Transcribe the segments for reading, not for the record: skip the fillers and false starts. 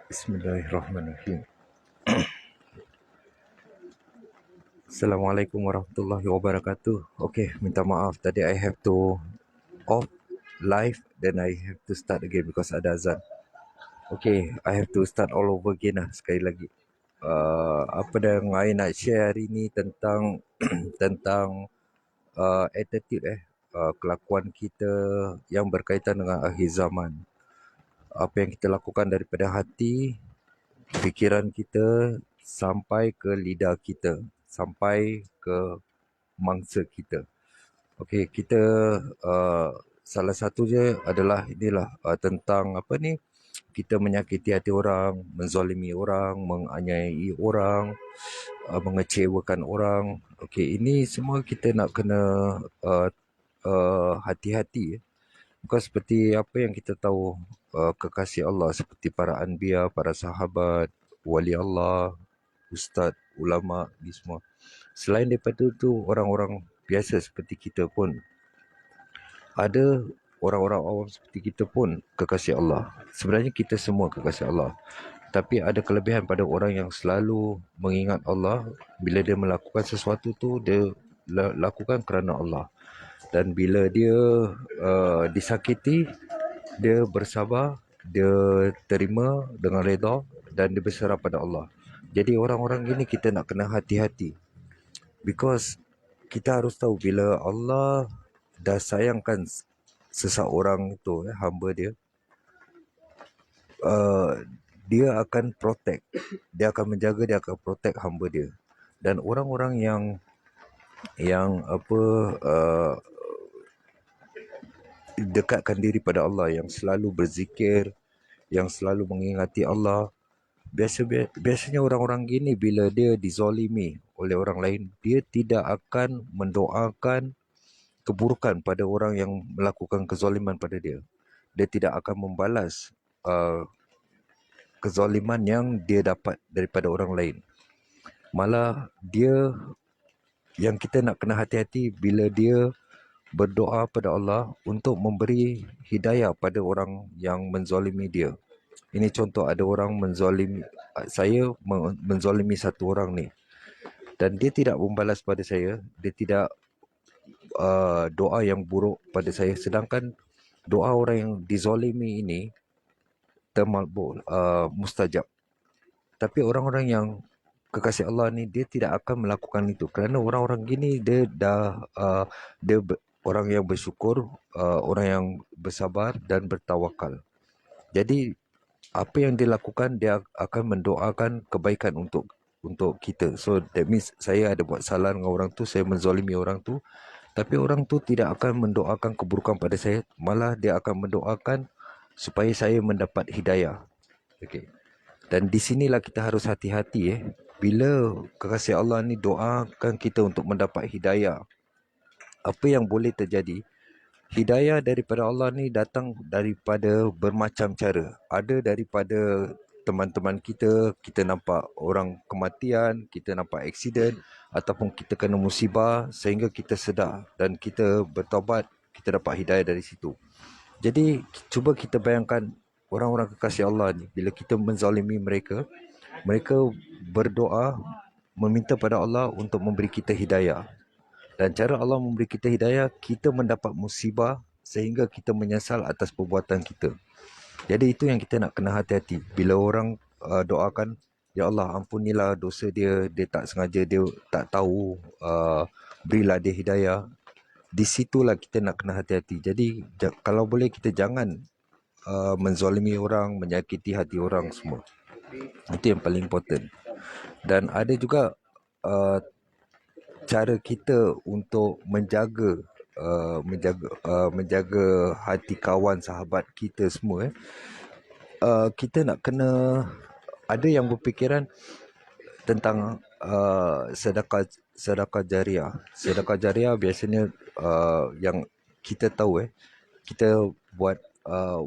Bismillahirrahmanirrahim. Assalamualaikum warahmatullahi wabarakatuh. Okay, minta maaf tadi I have to off live, then I have to start again because ada azan. Okay, I have to start all over again lah sekali lagi. Apa yang I nak share hari ni tentang tentang attitude kelakuan kita yang berkaitan dengan akhir zaman. Apa yang kita lakukan daripada hati, fikiran kita sampai ke lidah kita, sampai ke mangsa kita. Okey, kita salah satunya adalah inilah tentang apa ni, kita menyakiti hati orang, menzalimi orang, menganiayai orang, mengecewakan orang. Okey, ini semua kita nak kena hati-hati. Bukan seperti apa yang kita tahu, kekasih Allah seperti para anbiya, para sahabat, wali Allah, ustaz, ulama, ni semua. Selain daripada itu, orang-orang biasa seperti kita pun ada, orang-orang awam seperti kita pun kekasih Allah. Sebenarnya kita semua kekasih Allah. Tapi ada kelebihan pada orang yang selalu mengingat Allah. Bila dia melakukan sesuatu tu, dia lakukan kerana Allah. Dan bila dia disakiti, dia bersabar, dia terima dengan redha dan dia berserah pada Allah. Jadi orang-orang gini kita nak kena hati-hati. Because kita harus tahu bila Allah dah sayangkan seseorang tu, hamba dia, dia akan protect, dia akan menjaga, dia akan protect hamba dia. Dan orang-orang yang dekatkan diri pada Allah, yang selalu berzikir, yang selalu mengingati Allah, biasanya orang-orang gini bila dia dizalimi oleh orang lain, dia tidak akan mendoakan keburukan pada orang yang melakukan kezaliman pada dia. Dia tidak akan membalas kezaliman yang dia dapat daripada orang lain. Malah dia, yang kita nak kena hati-hati bila dia berdoa pada Allah untuk memberi hidayah pada orang yang menzalimi dia. Ini contoh, ada orang menzalimi saya, menzalimi satu orang ni, dan dia tidak membalas pada saya, dia tidak doa yang buruk pada saya, sedangkan doa orang yang dizalimi ini termakbul, mustajab. Tapi orang-orang yang kekasih Allah ni, dia tidak akan melakukan itu kerana orang-orang gini dia dah orang yang bersyukur, orang yang bersabar dan bertawakal. Jadi apa yang dia lakukan, dia akan mendoakan kebaikan untuk kita. So that means saya ada buat salah dengan orang tu, saya menzalimi orang tu, tapi orang tu tidak akan mendoakan keburukan pada saya, malah dia akan mendoakan supaya saya mendapat hidayah. Okey. Dan di sinilah kita harus hati-hati bila kekasih Allah ni doakan kita untuk mendapat hidayah. Apa yang boleh terjadi? Hidayah daripada Allah ni datang daripada bermacam cara. Ada daripada teman-teman kita, kita nampak orang kematian, kita nampak aksiden, ataupun kita kena musibah sehingga kita sedar dan kita bertaubat, kita dapat hidayah dari situ. Jadi cuba kita bayangkan orang-orang kekasih Allah ni, bila kita menzalimi mereka, mereka berdoa meminta pada Allah untuk memberi kita hidayah. Dan cara Allah memberi kita hidayah, kita mendapat musibah sehingga kita menyesal atas perbuatan kita. Jadi itu yang kita nak kena hati-hati. Bila orang doakan, ya Allah ampunilah dosa dia, dia tak sengaja, dia tak tahu, berilah dia hidayah. Di situlah kita nak kena hati-hati. Jadi kalau boleh kita jangan menzalimi orang, menyakiti hati orang semua. Itu yang paling important. Dan ada juga cara kita untuk menjaga hati kawan, sahabat kita semua. Kita nak kena, ada yang berfikiran tentang sedekah jariah. Sedekah jariah biasanya yang kita tahu, kita buat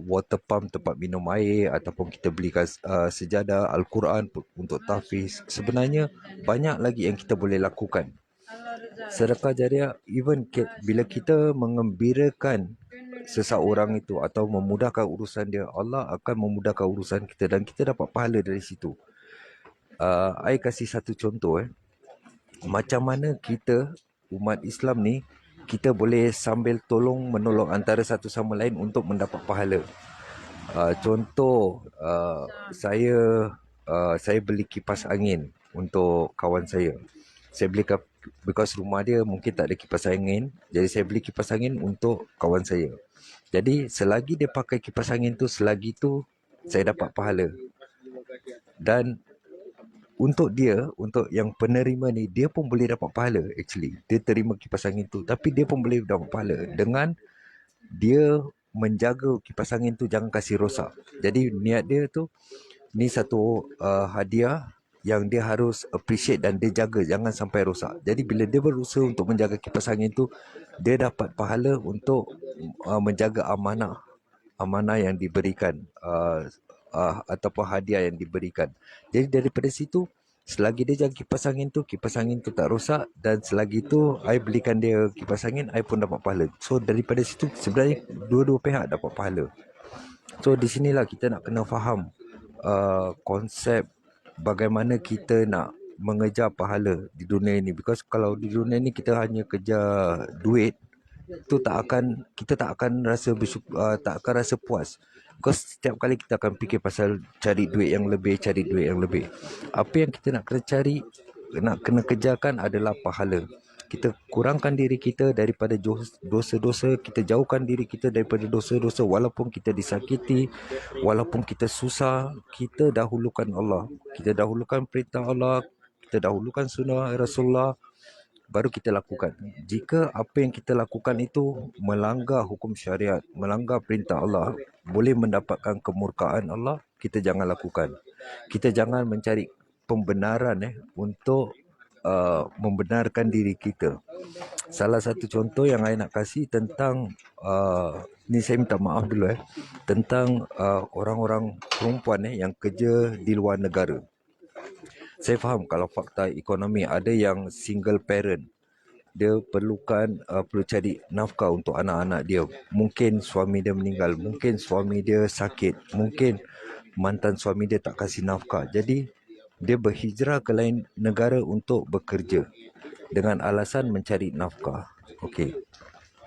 water pump, tempat minum air, ataupun kita belikan sejadah Al-Quran untuk tahfiz. Sebenarnya banyak lagi yang kita boleh lakukan. Sedekah jariah, even bila kita mengembirakan seseorang itu atau memudahkan urusan dia, Allah akan memudahkan urusan kita dan kita dapat pahala dari situ. I kasih satu contoh. Macam mana kita, umat Islam ni, kita boleh sambil tolong menolong antara satu sama lain untuk mendapat pahala. Contoh, saya beli kipas angin untuk kawan saya. Saya beli because rumah dia mungkin tak ada kipas angin, jadi saya beli kipas angin untuk kawan saya. Jadi selagi dia pakai kipas angin tu, selagi tu saya dapat pahala. Dan untuk yang penerima ni, dia pun boleh dapat pahala actually. Dia terima kipas angin tu, tapi dia pun boleh dapat pahala dengan dia menjaga kipas angin tu jangan kasih rosak. Jadi niat dia tu, ni satu hadiah yang dia harus appreciate dan dia jaga jangan sampai rosak. Jadi bila dia berusaha untuk menjaga kipas angin tu, dia dapat pahala untuk menjaga amanah yang diberikan, ataupun hadiah yang diberikan. Jadi daripada situ, selagi dia jaga kipas angin tu tak rosak, dan selagi tu I belikan dia kipas angin, I pun dapat pahala. So daripada situ sebenarnya dua-dua pihak dapat pahala. So di sinilah kita nak kena faham konsep bagaimana kita nak mengejar pahala di dunia ini. Because kalau di dunia ini kita hanya kejar duit, tu kita tak akan rasa tak akan rasa puas. Because setiap kali kita akan fikir pasal cari duit yang lebih. Apa yang kita nak kena cari, nak kena kejarkan adalah pahala. Kita kurangkan diri kita daripada dosa-dosa, kita jauhkan diri kita daripada dosa-dosa. Walaupun kita disakiti, walaupun kita susah, kita dahulukan Allah, kita dahulukan perintah Allah, kita dahulukan sunnah Rasulullah, baru kita lakukan. Jika apa yang kita lakukan itu melanggar hukum syariat, melanggar perintah Allah, boleh mendapatkan kemurkaan Allah, kita jangan lakukan. Kita jangan mencari pembenaran untuk membenarkan diri kita. Salah satu contoh yang saya nak kasih tentang ni, saya minta maaf dulu tentang orang-orang perempuan yang kerja di luar negara. Saya faham kalau fakta ekonomi, ada yang single parent, dia perlu cari nafkah untuk anak-anak dia. Mungkin suami dia meninggal, mungkin suami dia sakit, mungkin mantan suami dia tak kasih nafkah. Jadi dia berhijrah ke lain negara untuk bekerja dengan alasan mencari nafkah. Okey.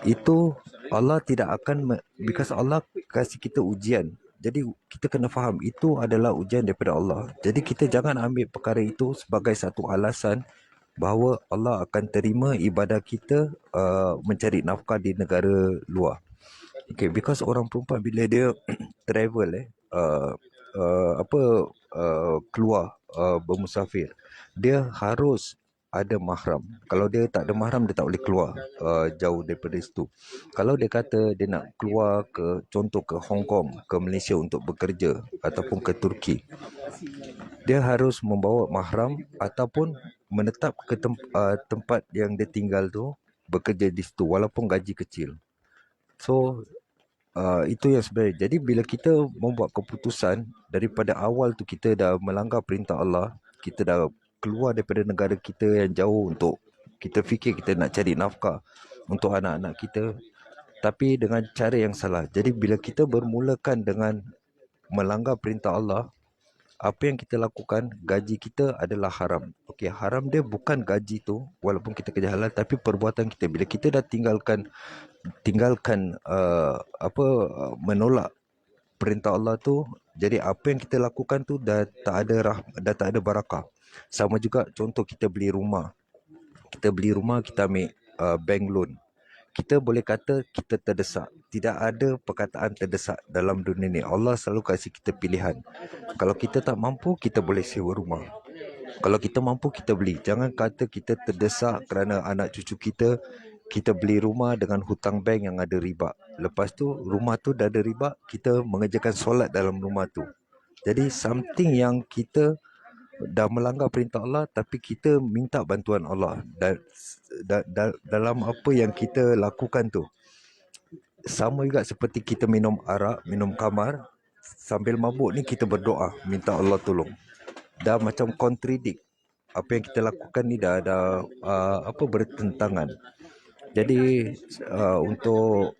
Itu Allah tidak akan because Allah kasih kita ujian. Jadi kita kena faham itu adalah ujian daripada Allah. Jadi kita jangan ambil perkara itu sebagai satu alasan bahawa Allah akan terima ibadah kita mencari nafkah di negara luar. Okay, because orang perempuan bila dia travel keluar bermusafir, dia harus ada mahram. Kalau dia tak ada mahram, dia tak boleh keluar jauh daripada situ. Kalau dia kata dia nak keluar contoh ke Hong Kong, ke Malaysia untuk bekerja, ataupun ke Turki, dia harus membawa mahram ataupun menetap ke tempat yang dia tinggal tu, bekerja di situ walaupun gaji kecil. So itu yang sebenarnya. Jadi bila kita membuat keputusan daripada awal tu, kita dah melanggar perintah Allah, kita dah keluar daripada negara kita yang jauh untuk kita fikir kita nak cari nafkah untuk anak-anak kita, tapi dengan cara yang salah. Jadi bila kita bermulakan dengan melanggar perintah Allah, apa yang kita lakukan, gaji kita adalah haram. Okey, haram dia bukan gaji tu walaupun kita kerja halal, tapi perbuatan kita. Bila kita dah tinggalkan menolak perintah Allah tu, jadi apa yang kita lakukan tu dah tak ada barakah. Sama juga contoh kita beli rumah. Kita ambil bank loan. Kita boleh kata kita terdesak. Tidak ada perkataan terdesak dalam dunia ni. Allah selalu kasih kita pilihan. Kalau kita tak mampu, kita boleh sewa rumah. Kalau kita mampu, kita beli. Jangan kata kita terdesak kerana anak cucu kita beli rumah dengan hutang bank yang ada riba. Lepas tu rumah tu dah ada riba, kita mengerjakan solat dalam rumah tu. Jadi something yang kita dah melanggar perintah Allah, tapi kita minta bantuan Allah dalam apa yang kita lakukan tu. Sama juga seperti kita minum arak, minum khamar, sambil mabuk ni kita berdoa minta Allah tolong. Dah macam contradict. apa yang kita lakukan ni dah ada bertentangan. Jadi untuk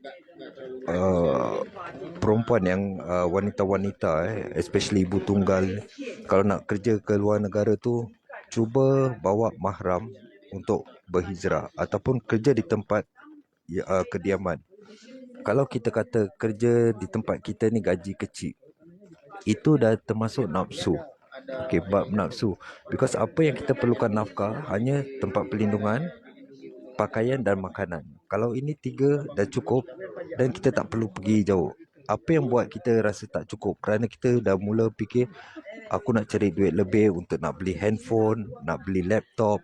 perempuan yang wanita-wanita especially ibu tunggal, kalau nak kerja ke luar negara tu, cuba bawa mahram untuk berhijrah ataupun kerja di tempat kediaman. Kalau kita kata kerja di tempat kita ni gaji kecil, itu dah termasuk nafsu. Okey, bab nafsu. Because apa yang kita perlukan nafkah hanya tempat perlindungan, pakaian dan makanan. Kalau ini tiga dah cukup dan kita tak perlu pergi jauh. Apa yang buat kita rasa tak cukup? Kerana kita dah mula fikir, aku nak cari duit lebih untuk nak beli handphone, nak beli laptop,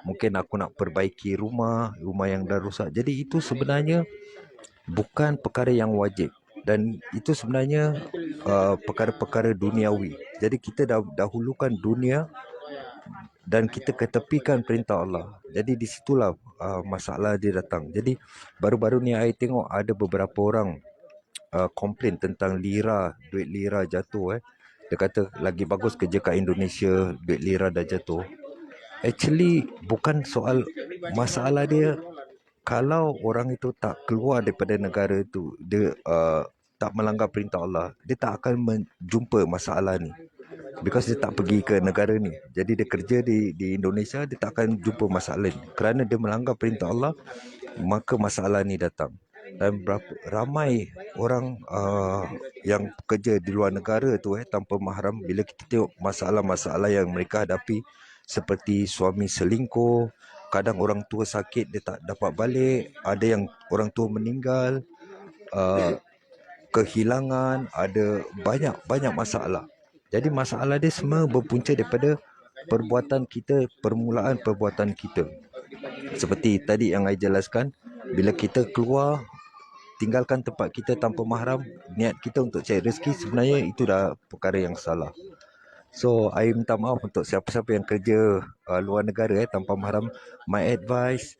mungkin aku nak perbaiki rumah yang dah rosak. Jadi itu sebenarnya bukan perkara yang wajib, dan itu sebenarnya perkara-perkara duniawi. Jadi kita dah dahulukan dunia dan kita ketepikan perintah Allah. Jadi di situlah masalah dia datang. Jadi baru-baru ni saya tengok ada beberapa orang komplain tentang lira, duit lira jatuh. Dia kata lagi bagus kerja kat Indonesia, duit lira dah jatuh. Actually bukan soal, masalah dia kalau orang itu tak keluar daripada negara itu, dia tak melanggar perintah Allah, dia tak akan menjumpa masalah ni. Because dia tak pergi ke negara ni. Jadi dia kerja di Indonesia, dia tak akan jumpa masalah ni. Kerana dia melanggar perintah Allah, maka masalah ni datang. Dan ramai orang yang kerja di luar negara tu tanpa mahram, bila kita tengok masalah-masalah yang mereka hadapi, seperti suami selingkuh, kadang orang tua sakit dia tak dapat balik, ada yang orang tua meninggal, kehilangan, ada banyak masalah. Jadi masalah dia semua berpunca daripada perbuatan kita, permulaan perbuatan kita. Seperti tadi yang saya jelaskan, bila kita keluar tinggalkan tempat kita tanpa mahram, niat kita untuk cari rezeki, sebenarnya itu dah perkara yang salah. So, I minta maaf untuk siapa-siapa yang kerja luar negara tanpa mahram. My advice,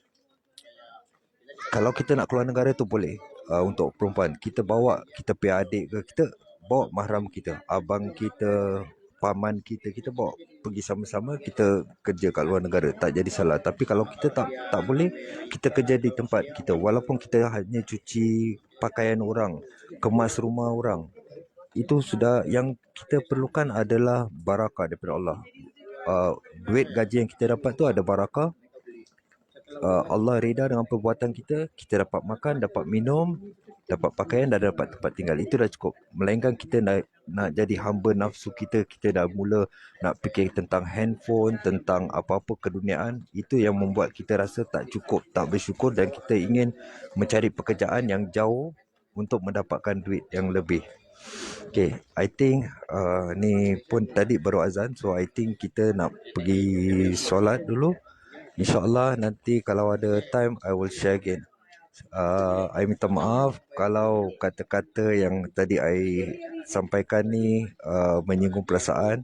kalau kita nak keluar negara tu boleh, untuk perempuan, kita bawa kita punya adik ke, kita bawa mahram kita, abang kita, paman kita, kita bawa pergi sama-sama, kita kerja kat luar negara, tak jadi salah. Tapi kalau kita tak boleh, kita kerja di tempat kita, walaupun kita hanya cuci pakaian orang, kemas rumah orang, itu sudah. Yang kita perlukan adalah barakah daripada Allah. Duit gaji yang kita dapat tu ada barakah. Allah reda dengan perbuatan kita, kita dapat makan, dapat minum, dapat pakaian dan dapat tempat tinggal. Itu dah cukup. Melainkan kita nak jadi hamba nafsu kita, kita dah mula nak fikir tentang handphone, tentang apa-apa keduniaan, itu yang membuat kita rasa tak cukup, tak bersyukur, dan kita ingin mencari pekerjaan yang jauh untuk mendapatkan duit yang lebih. Okay, I think ni pun tadi baru azan, so I think kita nak pergi solat dulu. InsyaAllah nanti kalau ada time, I will share again. I minta maaf kalau kata-kata yang tadi I sampaikan ni menyinggung perasaan.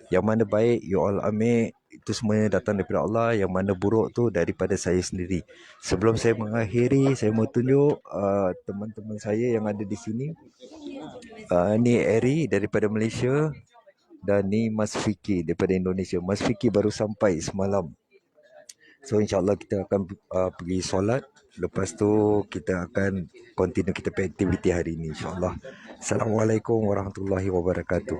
Yang mana baik, you all ambil, itu semuanya datang daripada Allah. Yang mana buruk tu daripada saya sendiri. Sebelum saya mengakhiri, saya mau tunjuk teman-teman saya yang ada di sini. Ni Eri daripada Malaysia, dan ni Mas Fiki daripada Indonesia. Mas Fiki baru sampai semalam. So insyaAllah kita akan pergi solat. Lepas tu kita akan continue kita punya aktiviti hari ini, insyaAllah. Assalamualaikum warahmatullahi wabarakatuh.